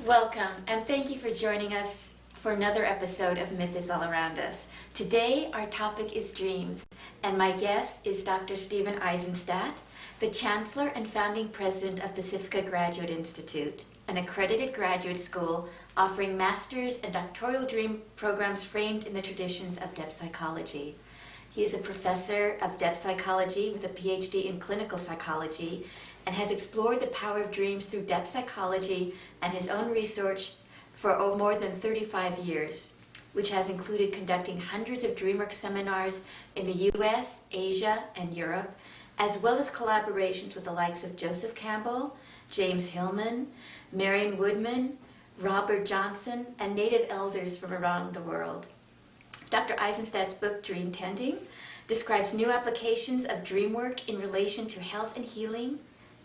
Welcome, and thank you for joining us for another episode of Myth is All Around Us. Today, our topic is dreams, and my guest is Dr. AIzenstat, the Chancellor and founding President of Pacifica Graduate Institute, an accredited graduate school offering master's and doctoral dream programs framed in the traditions of depth psychology. He is a professor of depth psychology with a PhD in clinical psychology and has explored the power of dreams through depth psychology and his own research for more than 35 years, which has included conducting hundreds of DreamWork seminars in the US, Asia, and Europe, as well as collaborations with the likes of Joseph Campbell, James Hillman, Marion Woodman, Robert Johnson, and native elders from around the world. Dr. Eisenstat's book, Dream Tending, describes new applications of dream work in relation to health and healing,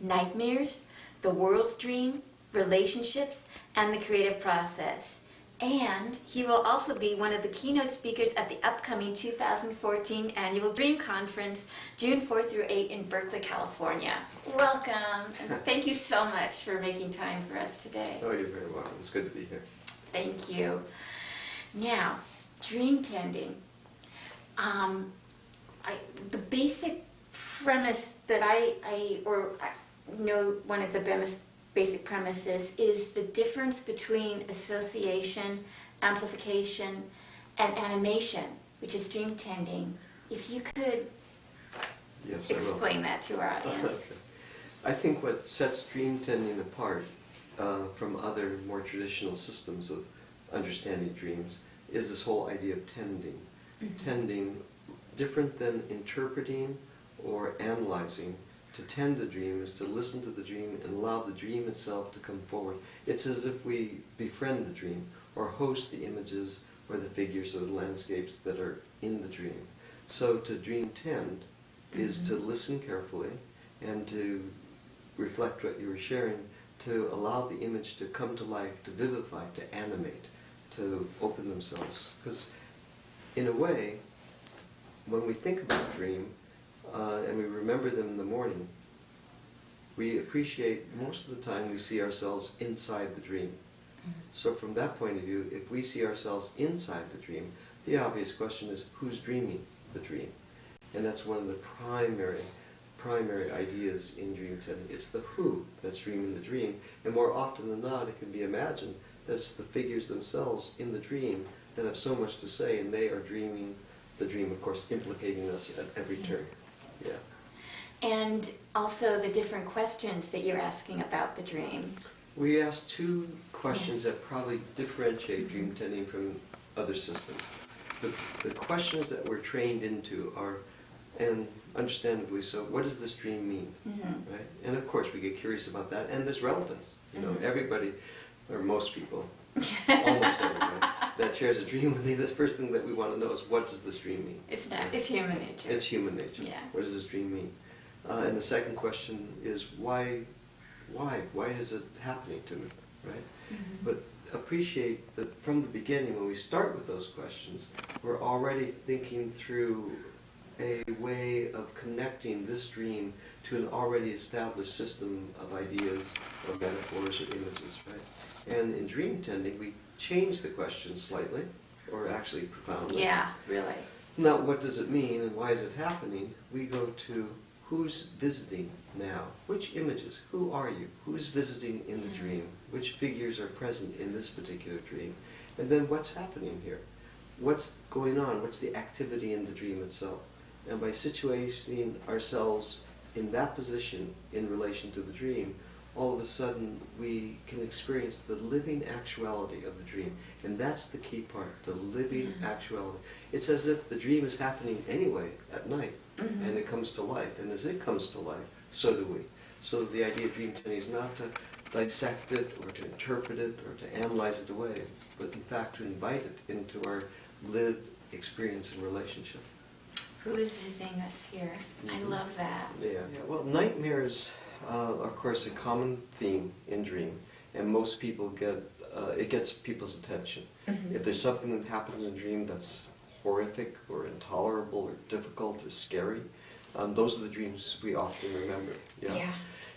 nightmares, the world's dream, relationships, and the creative process. And he will also be one of the keynote speakers at the upcoming 2014 Annual Dream Conference, June 4 through 8 in Berkeley, California. Welcome, and thank you so much for making time for us today. Oh, you're very welcome. It's good to be here. Thank you. Now, dream tending. The basic premise that I know one of the basic premises is the difference between association, amplification, and animation, which is dream tending. If you could explain that to our audience. Okay. I think what sets dream tending apart from other more traditional systems of understanding dreams is this whole idea of tending. Mm-hmm. Tending, different than interpreting or analyzing. To tend a dream is to listen to the dream and allow the dream itself to come forward. It's as if we befriend the dream or host the images or the figures or the landscapes that are in the dream. So to dream tend is to listen carefully and to reflect what you were sharing, to allow the image to come to life, to vivify, to animate, to open themselves. Because in a way, when we think about a dream, and we remember them in the morning, we appreciate most of the time we see ourselves inside the dream. Mm-hmm. So from that point of view, if we see ourselves inside the dream, the obvious question is, who's dreaming the dream? And that's one of the primary ideas in dream tending. It's the who that's dreaming the dream, and more often than not, it can be imagined that it's the figures themselves in the dream that have so much to say, and they are dreaming the dream, of course, implicating us at every turn. Yeah. And also the different questions that you're asking about the dream. We ask two questions that probably differentiate dream tending from other systems. The questions that we're trained into are, and understandably so, what does this dream mean? Mm-hmm. Right? And of course we get curious about that, and there's relevance. You know, everybody, or most people, almost everybody, that shares a dream with me, the first thing that we want to know is, what does this dream mean? It's human nature. It's human nature. Yeah. What does this dream mean? And the second question is, why is it happening to me, right? Mm-hmm. But appreciate that from the beginning, when we start with those questions, we're already thinking through a way of connecting this dream to an already established system of ideas or metaphors or images, right? And in dream tending, we change the question slightly, or actually profoundly. Yeah, really. Now, what does it mean and why is it happening? We go to, who's visiting now? Which images? Who are you? Who's visiting in the dream? Which figures are present in this particular dream? And then what's happening here? What's going on? What's the activity in the dream itself? And by situating ourselves in that position in relation to the dream, all of a sudden we can experience the living actuality of the dream. And that's the key part, the living actuality. It's as if the dream is happening anyway at night, and it comes to life. And as it comes to life, so do we. So the idea of dream tending is not to dissect it or to interpret it or to analyze it away, but in fact to invite it into our lived experience and relationship. Who is visiting us here? I love that. Yeah. Well, nightmares of course, a common theme in dream, and most people it gets people's attention. Mm-hmm. If there's something that happens in a dream that's horrific or intolerable or difficult or scary, those are the dreams we often remember. Yeah.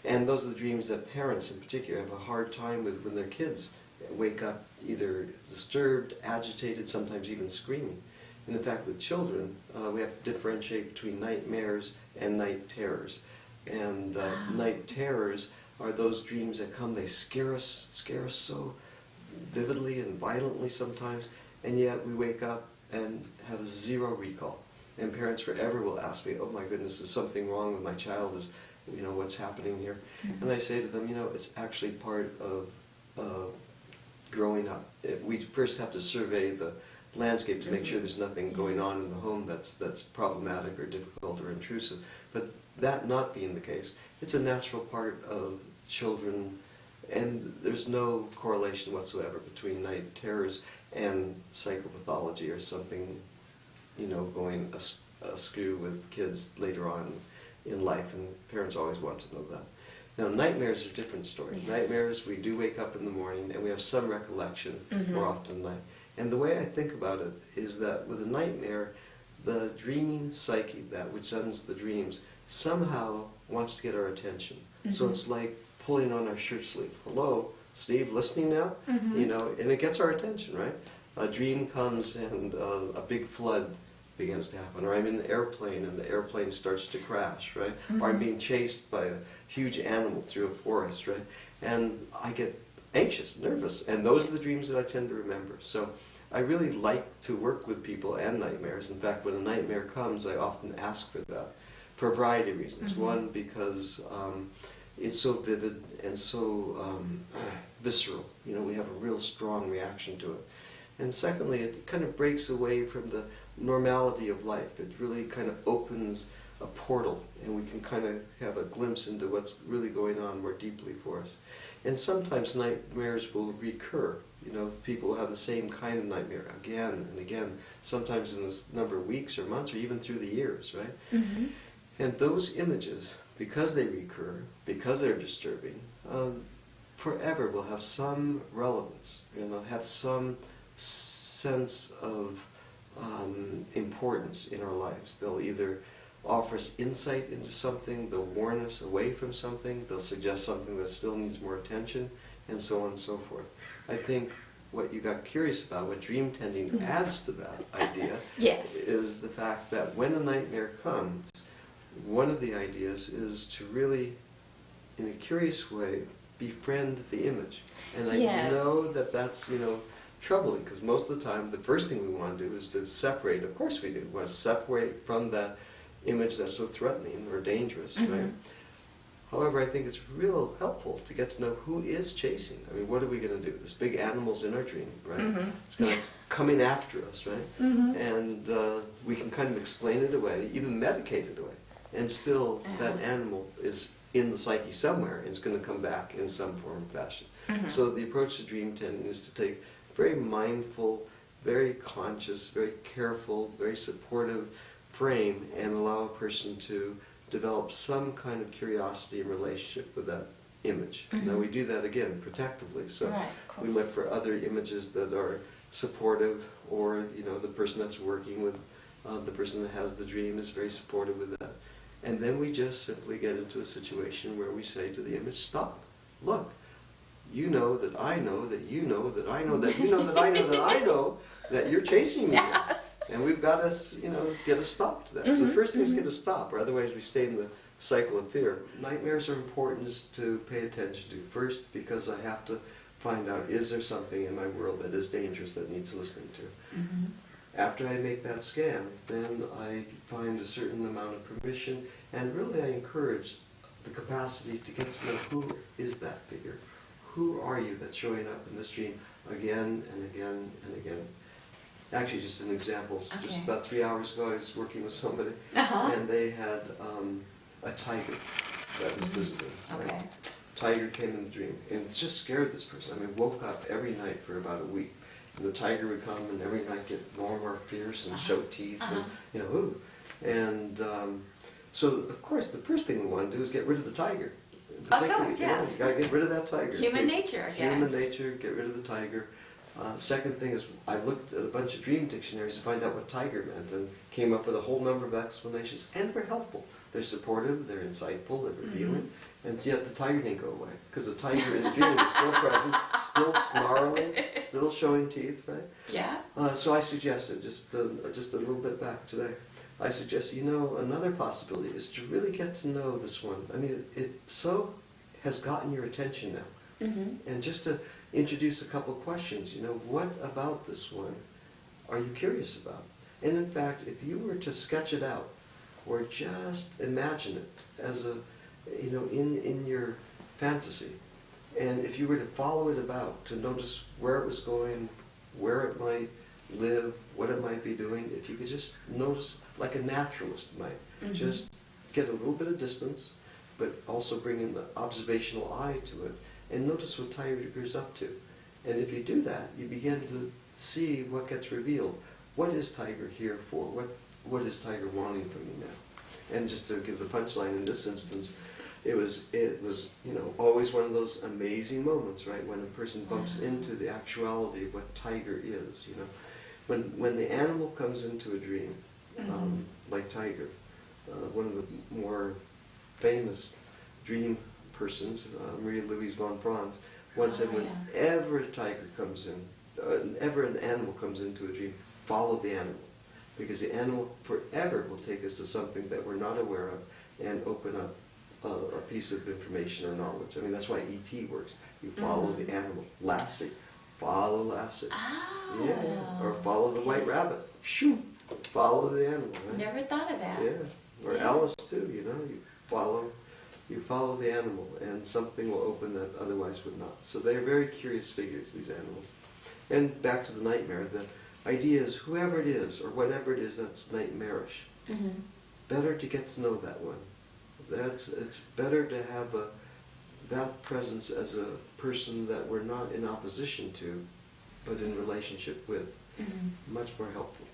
And those are the dreams that parents in particular have a hard time with when they're kids. wake up either disturbed, agitated, sometimes even screaming. And in fact, with children, we have to differentiate between nightmares and night terrors. And night terrors are those dreams that come, they scare us so vividly and violently sometimes, and yet we wake up and have zero recall. And parents forever will ask me, oh my goodness, is something wrong with my child? Is, what's happening here? And I say to them, it's actually part of growing up. We first have to survey the landscape to make sure there's nothing going on in the home that's problematic or difficult or intrusive. But that not being the case, it's a natural part of children, and there's no correlation whatsoever between night terrors and psychopathology or something, going askew with kids later on in life, and parents always want to know that. Now, nightmares are a different story. Yeah. Nightmares, we do wake up in the morning and we have some recollection more often than not. And the way I think about it is that with a nightmare, the dreaming psyche, that which sends the dreams, somehow wants to get our attention. So it's like pulling on our shirt sleeve. Hello, Steve, listening now? And it gets our attention, right? A dream comes and a big flood begins to happen. Or I'm in an airplane and the airplane starts to crash, right? Or I'm being chased by a huge animal through a forest, right? And I get anxious, nervous, and those are the dreams that I tend to remember. So I really like to work with people and nightmares. In fact, when a nightmare comes, I often ask for that for a variety of reasons. One, because it's so vivid and so visceral. We have a real strong reaction to it. And secondly, it kind of breaks away from the normality of life. It really kind of opens a portal, and we can kind of have a glimpse into what's really going on more deeply for us. And sometimes nightmares will recur. People will have the same kind of nightmare again and again, sometimes in this number of weeks or months or even through the years, right? And those images, because they recur, because they're disturbing, forever will have some relevance, have some sense of importance in our lives. They'll either offer us insight into something, they'll warn us away from something, they'll suggest something that still needs more attention, and so on and so forth. I think what you got curious about, what dream tending adds to that idea, is the fact that when a nightmare comes, one of the ideas is to really, in a curious way, befriend the image. And I know that that's, troubling, because most of the time the first thing we want to do is to separate. Of course we do. We want to separate from that image that's so threatening or dangerous, right? However, I think it's real helpful to get to know who is chasing. I mean, what are we going to do? This big animal's in our dream, right? It's kind of coming after us, right? And we can kind of explain it away, even medicate it away. And still, that animal is in the psyche somewhere, and it's going to come back in some form or fashion. So the approach to dream tending is to take very mindful, very conscious, very careful, very supportive frame and allow a person to develop some kind of curiosity and relationship with that image. Now we do that again protectively, so we look for other images that are supportive, or the person that's working with the person that has the dream is very supportive with that. And then we just simply get into a situation where we say to the image, stop, look, you know that I know that you know that I know that you know that I know that I know that you're chasing me. And we've got to, get a stop to that. So the first thing is get a stop, or otherwise we stay in the cycle of fear. Nightmares are important to pay attention to. First, because I have to find out, is there something in my world that is dangerous that needs listening to? After I make that scan, then I find a certain amount of permission, and really I encourage the capacity to get to know who is that figure. Who are you that's showing up in this dream again and again and again? Actually, just an example, just about 3 hours ago I was working with somebody, and they had a tiger that was visiting. Right? Tiger came in the dream, and it just scared this person. I mean, woke up every night for about a week. And the tiger would come and every night get more and more fierce and show teeth and, ooh. And so, of course, the first thing we want to do is get rid of the tiger. Of course, yes. You got to get rid of that tiger. Human nature, Human nature, get rid of the tiger. Second thing is I looked at a bunch of dream dictionaries to find out what tiger meant and came up with a whole number of explanations, and they're helpful. They're supportive, they're insightful, they're revealing, and yet the tiger didn't go away, because the tiger in the dream is still present, still snarling, still showing teeth, right? Yeah. So I suggested, just a little bit back today, I suggested, another possibility is to really get to know this one. I mean, it so has gotten your attention now. And just to introduce a couple questions, what about this one are you curious about? And in fact, if you were to sketch it out, or just imagine it as in your fantasy, and if you were to follow it about, to notice where it was going, where it might live, what it might be doing, if you could just notice, like a naturalist might, just get a little bit of distance, but also bring in the observational eye to it, and notice what tiger's up to. And if you do that, you begin to see what gets revealed. What is tiger here for? What is tiger wanting from you now? And just to give the punchline in this instance, it was always one of those amazing moments, right, when a person bumps into the actuality of what tiger is. When the animal comes into a dream, like tiger, one of the more famous dream persons, Maria Louise von Franz, once said, whenever a tiger comes in, whenever an animal comes into a dream, follow the animal. Because the animal forever will take us to something that we're not aware of and open up a piece of information or knowledge. I mean, that's why E.T. works. You follow the animal. Lassie. Follow Lassie. Oh. Yeah. Or follow the white rabbit. Shoo. Follow the animal. Right? Never thought of that. Yeah. Or Alice too, you follow the animal, and something will open that otherwise would not. So they're very curious figures, these animals. And back to the nightmare, the idea is whoever it is, or whatever it is that's nightmarish, better to get to know that one. It's better to have that presence as a person that we're not in opposition to, but in relationship with. Much more helpful.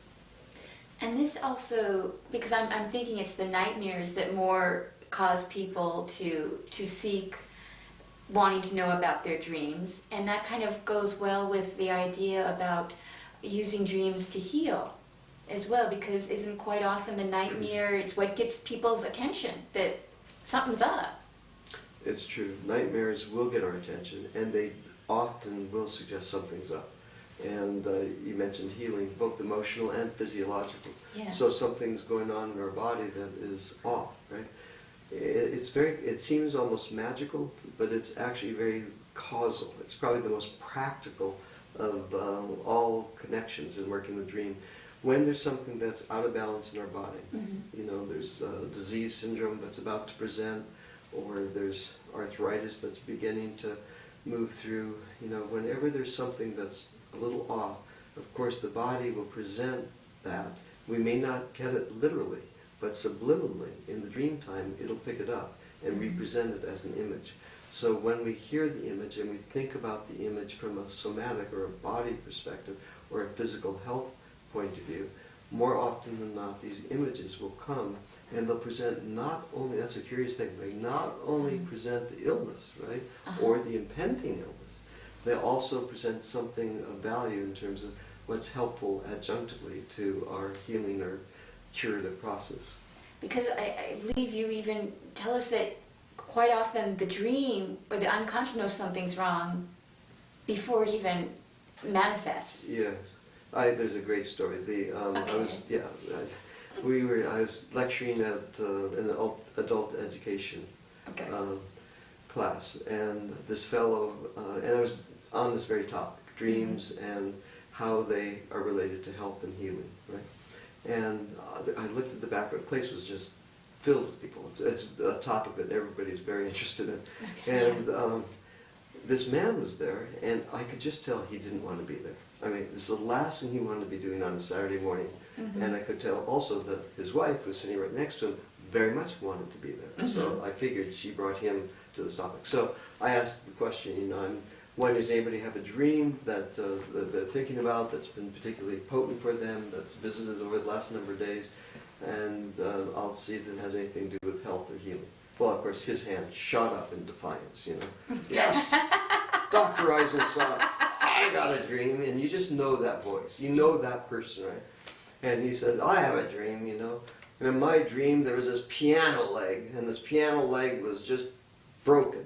And this also, because I'm thinking it's the nightmares that more cause people to seek wanting to know about their dreams, and that kind of goes well with the idea about using dreams to heal as well, because isn't quite often the nightmare, it's what gets people's attention, that something's up. It's true. Nightmares will get our attention, and they often will suggest something's up. And you mentioned healing, both emotional and physiological. Yes. So something's going on in our body that is off, right? It seems almost magical, but it's actually very causal. It's probably the most practical of all connections in working with dream. When there's something that's out of balance in our body, there's a disease syndrome that's about to present, or there's arthritis that's beginning to move through, whenever there's something that's a little off, of course the body will present that. We may not get it literally, but subliminally, in the dream time, it'll pick it up and represent it as an image. So when we hear the image and we think about the image from a somatic or a body perspective or a physical health point of view, more often than not these images will come and they'll present not only, that's a curious thing, they not only present the illness, right, or the impending illness, they also present something of value in terms of what's helpful adjunctively to our healing or curative process. Because I believe you even tell us that quite often the dream or the unconscious knows something's wrong before it even manifests. Yes, there's a great story. I was lecturing at an adult education class, and this fellow, and I was on this very topic, dreams and how they are related to health and healing, right? And I looked at the back, the place was just filled with people. It's a topic that everybody's very interested in. And this man was there, and I could just tell he didn't want to be there. I mean, this is the last thing he wanted to be doing on a Saturday morning. And I could tell also that his wife was sitting right next to him, very much wanted to be there. So I figured she brought him to this topic. So I asked the question, one, does anybody have a dream that they're thinking about that's been particularly potent for them, that's visited over the last number of days, and I'll see if it has anything to do with health or healing. Well, of course, his hand shot up in defiance, Yes, Dr. Eisenstat, I I got a dream, and you just know that voice. You know that person, right? And he said, I have a dream, you know. And in my dream, there was this piano leg, and this piano leg was just broken.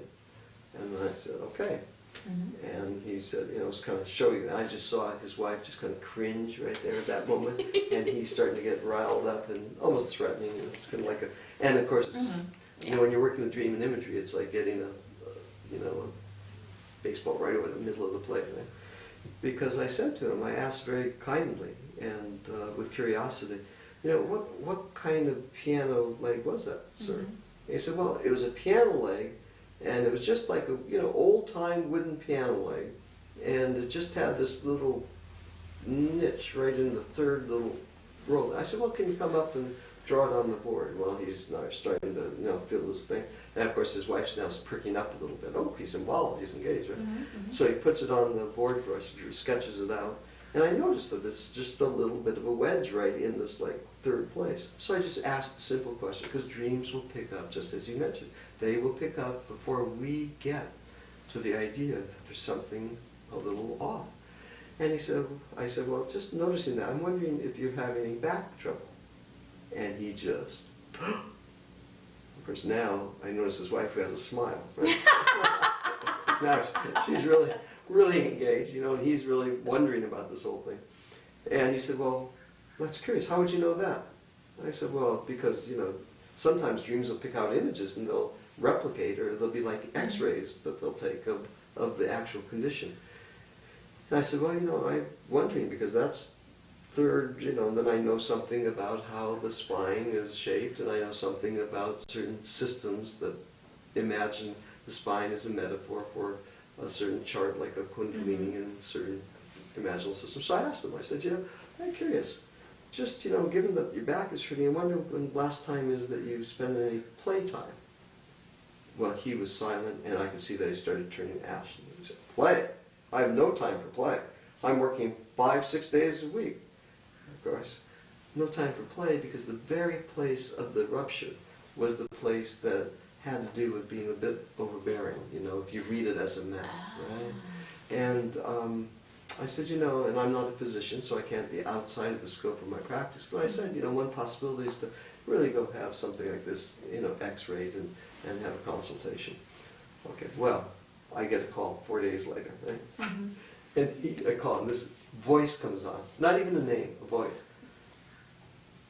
And I said, okay. Mm-hmm. And he said, you know, it's kind of show you. And I just saw his wife just kind of cringe right there at that moment. And he's starting to get riled up and almost threatening. You know, it's kind of like a, and of course, you know, when you're working with dream and imagery, it's like getting you know, a baseball right over the middle of the plate. Right? Because I said to him, I asked very kindly and with curiosity, you know, what kind of piano leg was that, sir? And he said, well, it was a piano leg, and it was just like a, you know, old-time wooden piano leg, and it just had this little niche right in the third little row. I said, well, can you come up and draw it on the board? Well, he's now starting to, you know, feel this thing. And of course, his wife's now perking up a little bit. Oh, he's involved, he's engaged, right? So he puts it on the board for us, sketches it out. And I noticed that it's just a little bit of a wedge right in this, like, third place. So I just asked a simple question, because dreams will pick up, just as you mentioned. They will pick up before we get to the idea that there's something a little off. And he said, I said, well, just noticing that, I'm wondering if you have any back trouble. And he just, of course now, I notice his wife who has a smile, right? Now she's really engaged, you know, and he's really wondering about this whole thing. And he said, well, that's curious, how would you know that? And I said, well, because, you know, sometimes dreams will pick out images and they'll replicate, or they'll be like x-rays that they'll take of the actual condition. And I said, well, you know, I'm wondering, because that's third, you know, and then I know something about how the spine is shaped, and I know something about certain systems that imagine the spine as a metaphor for a certain chart, like a kundalini and certain imaginal systems. So I asked him, I said, you know, I'm curious, just, you know, given that your back is hurting, I wonder when the last time is that you spent any playtime. Well, he was silent, and I could see that he started turning ashen. He said, play? I have no time for play. I'm working 5-6 days a week. Of course, no time for play, because the very place of the rupture was the place that had to do with being a bit overbearing, you know, if you read it as a map, right? And I said, you know, and I'm not a physician, so I can't be outside of the scope of my practice, but I said, you know, one possibility is to really go have something like this, you know, x-rayed and have a consultation. Okay, well, I get a call 4 days later, right? And I call, and this voice comes on, not even a name, a voice.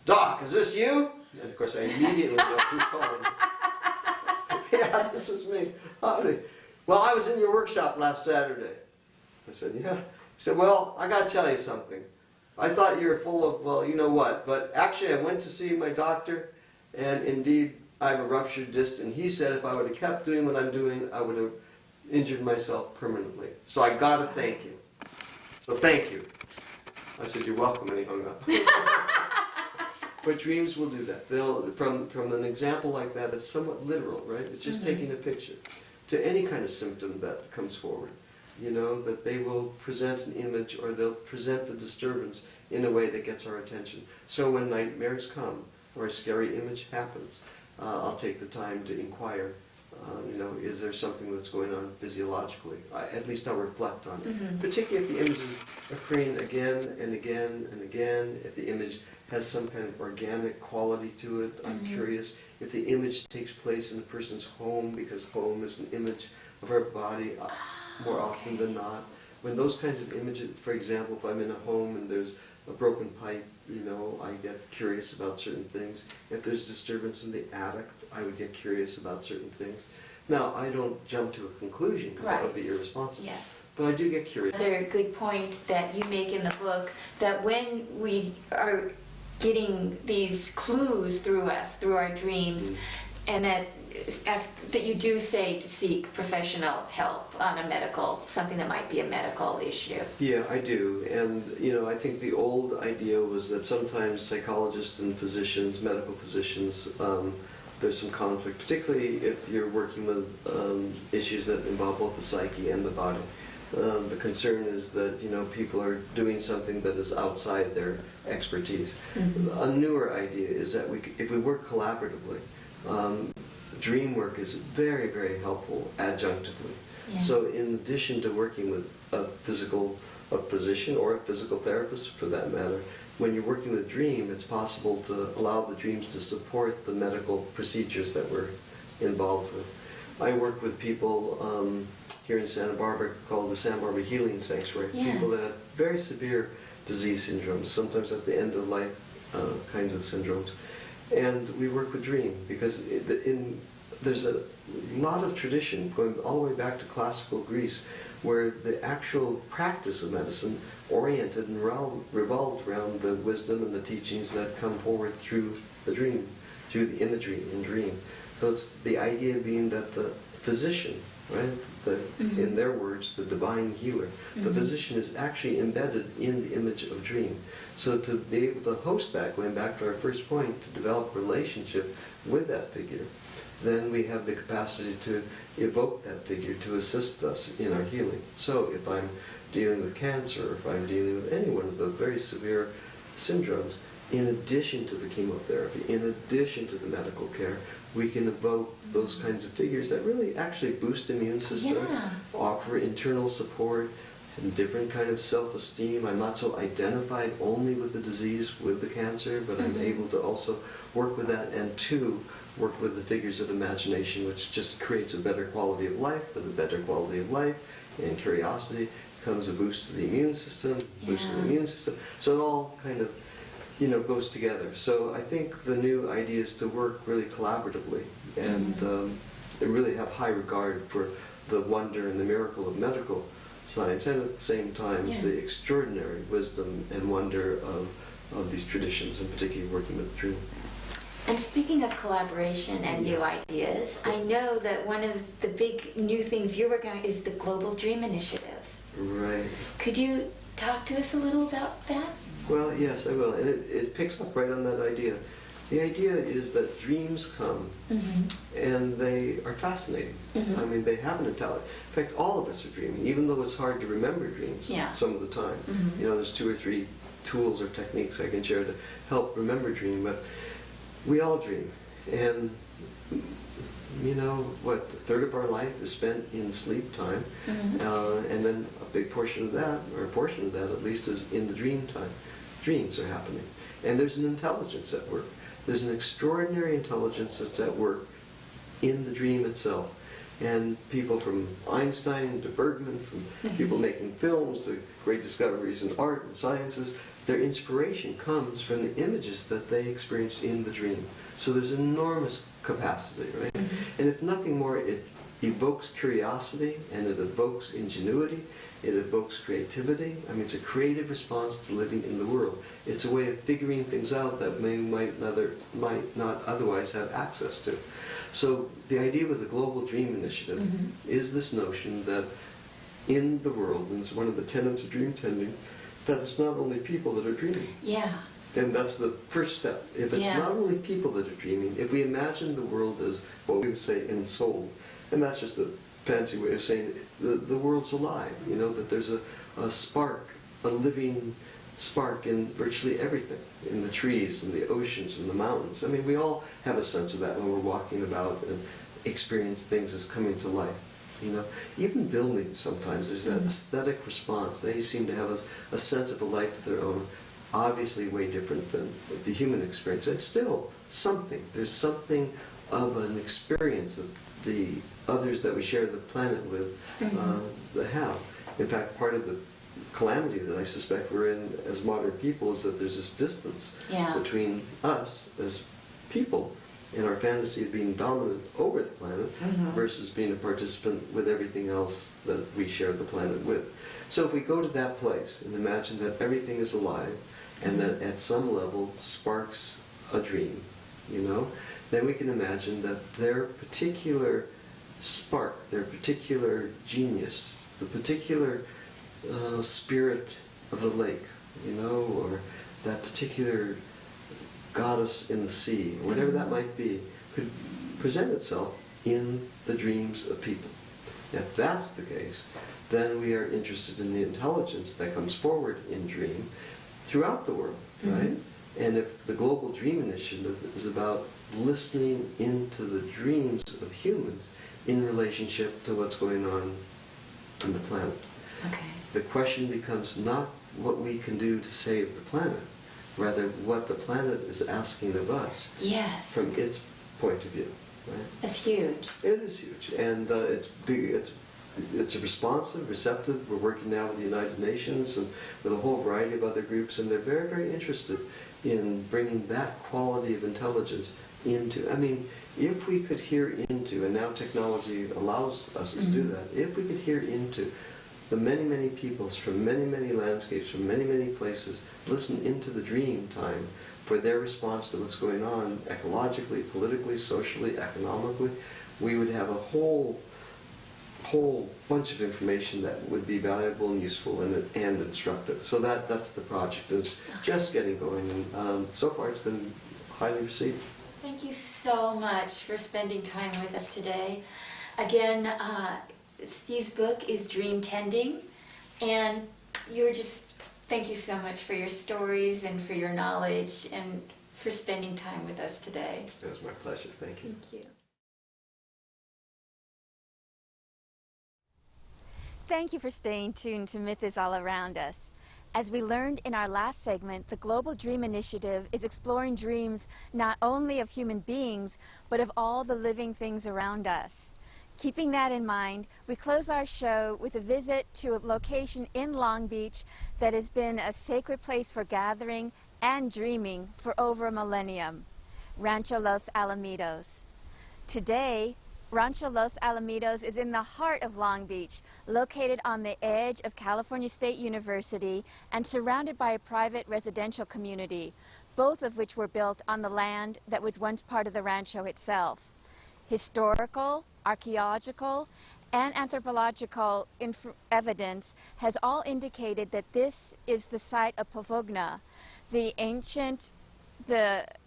Doc, is this you? And of course I immediately know who's calling. Yeah, this is me. Howdy. Well, I was in your workshop last Saturday. I said, yeah. He said, well, I got to tell you something. I thought you were full of, well, you know what, but actually I went to see my doctor, and indeed I have a ruptured disc, and he said if I would have kept doing what I'm doing, I would have injured myself permanently. So I got to thank you. So thank you. I said, you're welcome, and he hung up. But dreams will do that. They'll, from an example like that, it's somewhat literal, right? It's just taking a picture. To any kind of symptom that comes forward, you know, that they will present an image, or they'll present the disturbance in a way that gets our attention. So when nightmares come, or a scary image happens, I'll take the time to inquire, you know, is there something that's going on physiologically? At least I'll reflect on it. Particularly if the image is occurring again and again and again, if the image has some kind of organic quality to it, I'm curious. If the image takes place in a person's home, because home is an image of our body more often than not. When those kinds of images, for example, if I'm in a home and there's a broken pipe, you know, I get curious about certain things. If there's disturbance in the attic, I would get curious about certain things. Now, I don't jump to a conclusion, because that would be irresponsible. Yes. But I do get curious. Another good point that you make in the book, that when we are getting these clues through us, through our dreams, and that you do say to seek professional help on a medical, something that might be a medical issue. Yeah, I do. And, you know, I think the old idea was that sometimes psychologists and physicians, medical physicians, there's some conflict, particularly if you're working with issues that involve both the psyche and the body. The concern is that, you know, people are doing something that is outside their expertise. A newer idea is that if we work collaboratively, dream work is very, very helpful adjunctively. Yeah. So in addition to working with a physician or a physical therapist for that matter, when you're working with a dream, it's possible to allow the dreams to support the medical procedures that we're involved with. I work with people here in Santa Barbara called the Santa Barbara Healing Sanctuary. Yes. People that have very severe disease syndromes, sometimes at the end of life kinds of syndromes. And we work with dream because there's a lot of tradition going all the way back to classical Greece where the actual practice of medicine oriented and revolved around the wisdom and the teachings that come forward through the dream, through the imagery in dream. So it's the idea being that the physician, right, in their words, the divine healer, the physician is actually embedded in the image of dream. So to be able to host that, going back to our first point, to develop a relationship with that figure, then we have the capacity to evoke that figure to assist us in our healing. So if I'm dealing with cancer, or if I'm dealing with any one of the very severe syndromes, in addition to the chemotherapy, in addition to the medical care, we can evoke those kinds of figures that really actually boost the immune system, offer internal support, and different kind of self-esteem. I'm not so identified only with the disease, with the cancer, but I'm able to also work with that, and two, work with the figures of imagination, which just creates a better quality of life. With a better quality of life and curiosity comes a boost to the immune system, boost to the immune system. So it all kind of, goes together. So I think the new idea is to work really collaboratively and really have high regard for the wonder and the miracle of medical science, and at the same time the extraordinary wisdom and wonder of these traditions, in particular working with the dream. And speaking of collaboration and new ideas, I know that one of the big new things you're working on is the Global Dream Initiative. Right. Could you talk to us a little about that? Well, yes, I will. And it picks up right on that idea. The idea is that dreams come and they are fascinating. I mean, they have an intelligence. In fact, all of us are dreaming, even though it's hard to remember dreams some of the time. There's 2 or 3 tools or techniques I can share to help remember dream, but we all dream. And a third of our life is spent in sleep time, and then a big portion of that, or a portion of that at least, is in the dream time. Dreams are happening. And there's an intelligence at work. There's an extraordinary intelligence that's at work in the dream itself. And people from Einstein to Bergman, from people making films to great discoveries in art and sciences, their inspiration comes from the images that they experienced in the dream. So there's enormous capacity, right? And if nothing more, it evokes curiosity and it evokes ingenuity, it evokes creativity. I mean, it's a creative response to living in the world. It's a way of figuring things out that might not otherwise have access to. So the idea with the Global Dream Initiative is this notion that in the world, and it's one of the tenets of dream tending, that it's not only people that are dreaming. Yeah. And that's the first step. If it's not only people that are dreaming, if we imagine the world as what we would say ensouled, and that's just a fancy way of saying the world's alive, that there's a spark, a living spark in virtually everything, in the trees, in the oceans, in the mountains. I mean, we all have a sense of that when we're walking about and experience things as coming to life. Even buildings sometimes, there's that aesthetic response. They seem to have a sense of a life of their own, obviously way different than the human experience. It's still something. There's something of an experience that the others that we share the planet with that have. In fact, part of the calamity that I suspect we're in as modern people is that there's this distance between us as people and our fantasy of being dominant over the planet versus being a participant with everything else that we share the planet with. So if we go to that place and imagine that everything is alive and that at some level sparks a dream, then we can imagine that their particular spark, their particular genius, the particular spirit of the lake, or that particular goddess in the sea, or whatever that might be, could present itself in the dreams of people. Now, if that's the case, then we are interested in the intelligence that comes forward in dream throughout the world, right? And if the Global Dream Initiative is about listening into the dreams of humans in relationship to what's going on and the planet. Okay. The question becomes not what we can do to save the planet, rather what the planet is asking of us Yes. from its point of view. Right? That's huge. It is huge, and it's big. It's responsive, receptive. We're working now with the United Nations and with a whole variety of other groups, and they're very, very interested in bringing that quality of intelligence into. I mean, if we could hear into, and now technology allows us to do that, if we could hear into the many, many peoples from many, many landscapes, from many, many places, listen into the dream time for their response to what's going on ecologically, politically, socially, economically, we would have a whole bunch of information that would be valuable and useful and instructive. So that's the project. It's just getting going, and so far it's been highly received. Thank you so much for spending time with us today. Again, Steve's book is Dream Tending, and thank you so much for your stories and for your knowledge and for spending time with us today. It was my pleasure. Thank you. Thank you. Thank you for staying tuned to Myth is All Around Us. As we learned in our last segment, the Global Dream Initiative is exploring dreams not only of human beings, but of all the living things around us. Keeping that in mind, we close our show with a visit to a location in Long Beach that has been a sacred place for gathering and dreaming for over a millennium, Rancho Los Alamitos. Today, Rancho Los Alamitos is in the heart of Long Beach, located on the edge of California State University and surrounded by a private residential community, both of which were built on the land that was once part of the rancho itself. Historical, archaeological, and anthropological evidence has all indicated that this is the site of Pavogna, the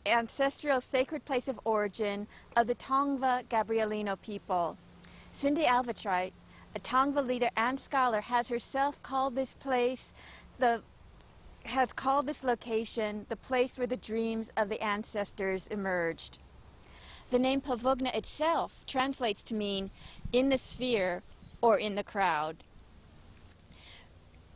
ancestral sacred place of origin of the Tongva Gabrielino people. Cindy Alvatrite, a Tongva leader and scholar, has herself called this location the place where the dreams of the ancestors emerged. The name Pavogna itself translates to mean in the sphere or in the crowd.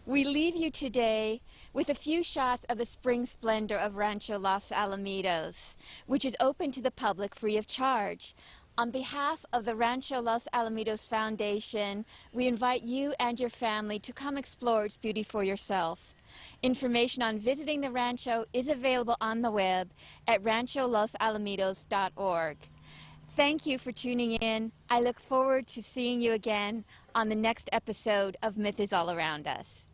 We leave you today with a few shots of the spring splendor of Rancho Los Alamitos, which is open to the public free of charge. On behalf of the Rancho Los Alamitos Foundation, we invite you and your family to come explore its beauty for yourself. Information on visiting the rancho is available on the web at rancholosAlamitos.org. Thank you for tuning in. I look forward to seeing you again on the next episode of Myth is All Around Us.